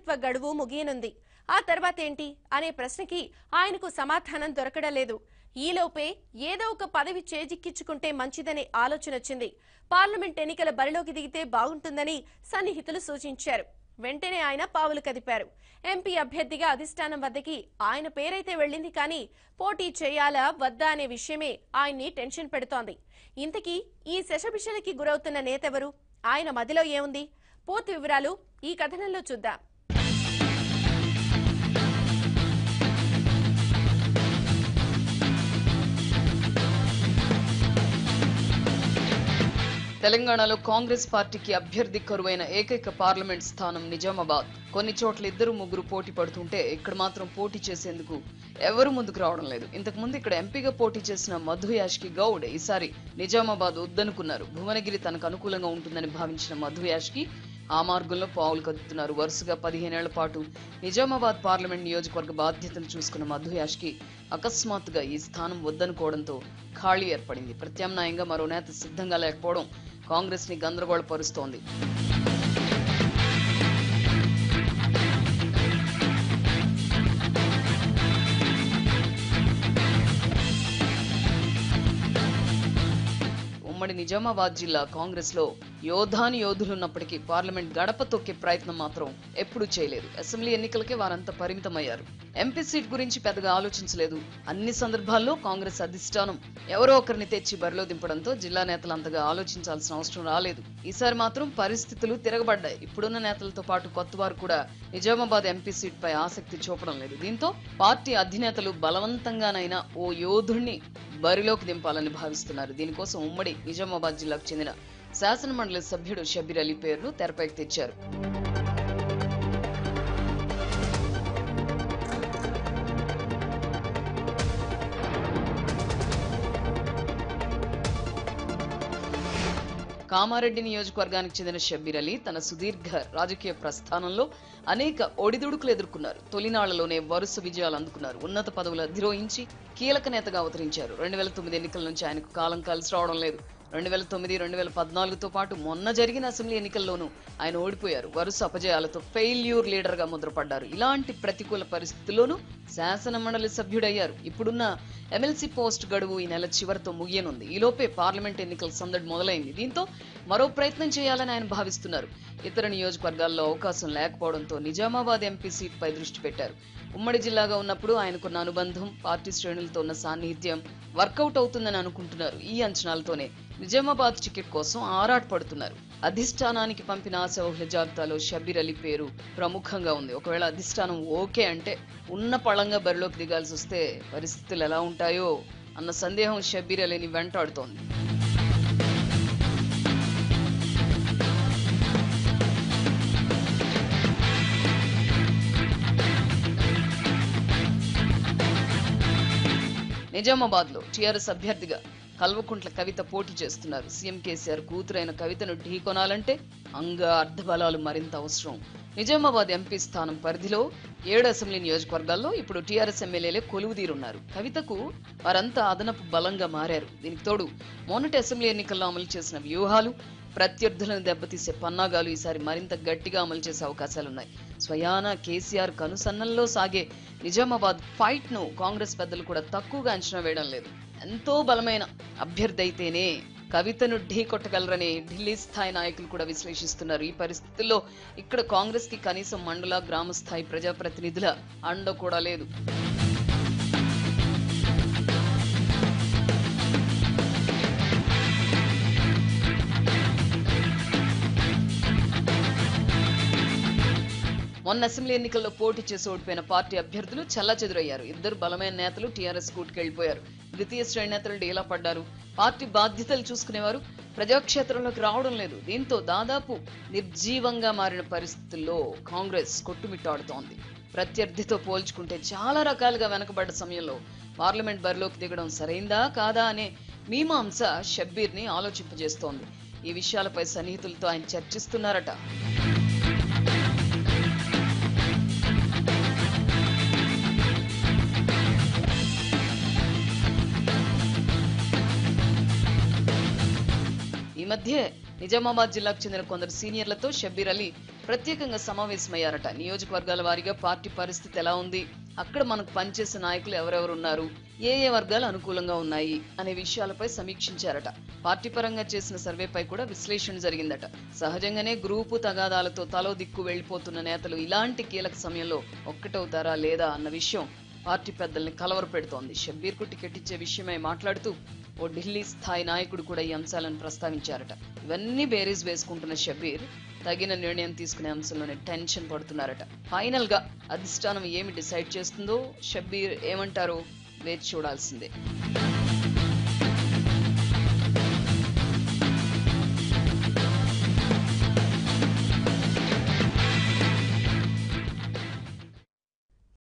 సభ్యత్వ గడువు ముగియనుంది. ఆ తర్వాత ఏంటి అనే ప్రశ్నకి ఆయనకు సమాధానం దొరకడం లేదు. ఈలోపే ఏదో ఒక పదవి చేజిక్కించుకుంటే మంచిదనే ఆలోచన వచ్చింది. పార్లమెంట్ ఎన్నికల బరిలోకి దిగితే బాగుంటుందని సన్నిహితులు సూచించారు. వెంటనే ఆయన పావులు కదిపారు. ఎంపీ అభ్యర్థిగా అధిష్టానం వద్దకి ఆయన పేరైతే వెళ్ళింది, కానీ పోటీ చేయాలా వద్దా అనే విషయమే ఆయన్ని టెన్షన్ పెడుతోంది. ఇంతకీ ఈ శశభిషలకి గురవుతున్న నేతెవరు? ఆయన మదిలో ఏముంది? పూర్తి వివరాలు ఈ కథనంలో చూద్దాం. తెలంగాణలో కాంగ్రెస్ పార్టీకి అభ్యర్థి కరువైన ఏకైక పార్లమెంట్ స్థానం నిజామాబాద్. కొన్ని చోట్ల ఇద్దరు ముగ్గురు పోటీ పడుతుంటే ఇక్కడ మాత్రం పోటీ చేసేందుకు ఎవరు ముందుకు రావడం లేదు. ఇంతకు ముందు ఇక్కడ ఎంపీగా పోటీ చేసిన మధు యాష్కి గౌడ్ ఈసారి నిజామాబాద్ వద్దనుకున్నారు. భువనగిరి తనకు అనుకూలంగా ఉంటుందని భావించిన మధు యాష్కి ఆ మార్గంలో పావులు కదుపుతున్నారు. వరుసగా 15 ఏళ్ల పాటు నిజామాబాద్ పార్లమెంట్ నియోజకవర్గ బాధ్యతలు చూసుకున్న మధు యాష్కి అకస్మాత్తుగా ఈ స్థానం వద్దనుకోవడంతో ఖాళీ ఏర్పడింది. ప్రత్యామ్నాయంగా మరో నేత సిద్ధంగా లేకపోవడం కాంగ్రెస్ ని గందరగోళపరుస్తోంది. ఉమ్మడి నిజామాబాద్ జిల్లా కాంగ్రెస్ లో యోధాని యోధులున్నప్పటికీ పార్లమెంట్ గడప తొక్కే ప్రయత్నం మాత్రం ఎప్పుడూ చేయలేదు. అసెంబ్లీ ఎన్నికలకే వారంతా పరిమితమయ్యారు. ఎంపీ సీట్ గురించి పెద్దగా ఆలోచించలేదు. అన్ని సందర్భాల్లో కాంగ్రెస్ అధిష్టానం ఎవరో ఒకరిని తెచ్చి బరిలో దింపడంతో జిల్లా నేతలు అంతగా ఆలోచించాల్సిన అవసరం రాలేదు. ఈసారి మాత్రం పరిస్థితులు తిరగబడ్డాయి. ఇప్పుడున్న నేతలతో పాటు కొత్త వారు కూడా నిజామాబాద్ ఎంపీ సీట్ పై ఆసక్తి చూపడం లేదు. దీంతో పార్టీ అధినేతలు బలవంతంగానైనా ఓ యోధుణ్ణి బరిలోకి దింపాలని భావిస్తున్నారు. దీనికోసం ఉమ్మడి నిజామాబాద్ జిల్లాకు చెందిన శాసనమండలి సభ్యుడు షబ్బీర్ అలీ పేరును తెరపైకి తెచ్చారు. కామారెడ్డి నియోజకవర్గానికి చెందిన షబ్బీర్ అలీ తన సుదీర్ఘ రాజకీయ ప్రస్థానంలో అనేక ఒడిదుడుకులు ఎదుర్కొన్నారు. తొలినాళ్లలోనే వరుస విజయాలు అందుకున్నారు. ఉన్నత పదవులు అధిరోహించి కీలక నేతగా అవతరించారు. 2009 ఎన్నికల నుంచి ఆయనకు కాలం కలిసి రావడం లేదు. 2009, 2014తో పాటు మొన్న జరిగిన అసెంబ్లీ ఎన్నికల్లోనూ ఆయన ఓడిపోయారు. వరుస అపజయాలతో ఫెయిల్యూర్ లీడర్ గా ముద్రపడ్డారు. ఇలాంటి ప్రతికూల పరిస్థితుల్లోనూ శాసన మండలి సభ్యుడయ్యారు. ఇప్పుడున్న ఎమ్మెల్సీ పోస్ట్ గడువు ఈ నెల చివరితో ముగియనుంది. ఈలోపే పార్లమెంట్ ఎన్నికల సందడి మొదలైంది. దీంతో మరో ప్రయత్నం చేయాలని ఆయన భావిస్తున్నారు. ఇతర నియోజకవర్గాల్లో అవకాశం లేకపోవడంతో నిజామాబాద్ ఎంపీ సీట్ పై దృష్టి పెట్టారు. ఉమ్మడి జిల్లాగా ఉన్నప్పుడు ఆయనకున్న అనుబంధం, పార్టీ శ్రేణులతో ఉన్న సాన్నిహిత్యం వర్కౌట్ అవుతుందని అనుకుంటున్నారు. ఈ అంచనాలతోనే నిజామాబాద్ టికెట్ కోసం ఆరాటపడుతున్నారు. అధిష్టానానికి పంపిన ఆశావహుల జాబితాలో షబ్బీర్ అలీ పేరు ప్రముఖంగా ఉంది. ఒకవేళ అధిష్టానం ఓకే అంటే ఉన్న పళంగా బరిలోకి దిగాల్సి వస్తే పరిస్థితులు ఎలా ఉంటాయో అన్న సందేహం షబ్బీర్ అలీని వెంటాడుతోంది. నిజామాబాద్ లో టీఆర్ఎస్ అభ్యర్థిగా కల్వకుంట్ల కవిత పోటీ చేస్తున్నారు. సీఎం కేసీఆర్ కూతురైన కవితను ఢీకొనాలంటే అర్ధబలాలు మరింత అవసరం. నిజామాబాద్ ఎంపీ స్థానం పరిధిలో 7 అసెంబ్లీ నియోజకవర్గాల్లో ఇప్పుడు టీఆర్ఎస్ ఎమ్మెల్యేలే కొలువుదీరున్నారు. కవితకు వారంతా అదనపు బలంగా మారారు. దీనికి తోడు మొన్నటి అసెంబ్లీ ఎన్నికల్లో అమలు చేసిన వ్యూహాలు, ప్రత్యర్థులను దెబ్బతీసే పన్నాగాలు ఈసారి మరింత గట్టిగా అమలు చేసే అవకాశాలున్నాయి. స్వయాన కేసీఆర్ కనుసన్నల్లో సాగే నిజామాబాద్ ఫైట్ ను కాంగ్రెస్ పెద్దలు కూడా తక్కువగా అంచనా వేయడం లేదు. ఎంతో బలమైన అభ్యర్థి అయితేనే కవితను ఢీ కొట్టగలరని ఢిల్లీ స్థాయి నాయకులు కూడా విశ్లేషిస్తున్నారు. ఈ పరిస్థితుల్లో ఇక్కడ కాంగ్రెస్ కి కనీసం మండల, గ్రామ స్థాయి ప్రజాప్రతినిధుల అండ కూడా లేదు. మొన్న అసెంబ్లీ ఎన్నికల్లో పోటీ చేసి ఓడిపోయిన పార్టీ అభ్యర్థులు చెల్లాచెదురయ్యారు. ఇద్దరు బలమైన నేతలు టీఆర్ఎస్ కూటుకెళ్లిపోయారు. ద్వితీయ శ్రేణి నేతలు డీలా పడ్డారు. పార్టీ బాధ్యతలు చూసుకునేవారు ప్రజాక్షేత్రంలోకి రావడం లేదు. దీంతో దాదాపు నిర్జీవంగా మారిన పరిస్థితుల్లో కాంగ్రెస్ కొట్టుమిట్టాడుతోంది. ప్రత్యర్థితో పోల్చుకుంటే చాలా రకాలుగా వెనకబడ్డ సమయంలో పార్లమెంట్ బరిలోకి దిగడం సరైందా కాదా అనే మీమాంస షబ్బీర్ ని ఆలోచింపజేస్తోంది. ఈ విషయాలపై సన్నిహితులతో ఆయన చర్చిస్తున్నారట. ఈ మధ్య నిజామాబాద్ జిల్లాకు చెందిన కొందరు సీనియర్లతో షబ్బీర్ అలీ ప్రత్యేకంగా సమావేశమయ్యారట. నియోజకవర్గాల వారీగా పార్టీ పరిస్థితి ఎలా ఉంది, అక్కడ మనకు పనిచేసే నాయకులు ఎవరెవరు ఉన్నారు, ఏ వర్గాలు అనుకూలంగా ఉన్నాయి అనే విషయాలపై సమీక్షించారట. పార్టీ పరంగా చేసిన సర్వేపై కూడా విశ్లేషణ జరిగిందట. సహజంగానే గ్రూపు తగాదాలతో తలో దిక్కు వెళ్లిపోతున్న నేతలు ఇలాంటి కీలక సమయంలో ఒక్కటవుతారా లేదా అన్న విషయం పార్టీ పెద్దల్ని కలవరపెడుతోంది. షబ్బీర్ కు టికెట్ ఇచ్చే విషయమై మాట్లాడుతూ ఓ ఢిల్లీ స్థాయి నాయకుడు కూడా ఈ అంశాలను ప్రస్తావించారట. ఇవన్నీ బేరీజ్ వేసుకుంటున్న షబ్బీర్ తగిన నిర్ణయం తీసుకునే అంశంలోనే టెన్షన్ పడుతున్నారట. ఫైనల్ గా అధిష్టానం ఏమి డిసైడ్ చేస్తుందో, షబ్బీర్ ఏమంటారో వేచి చూడాల్సిందే.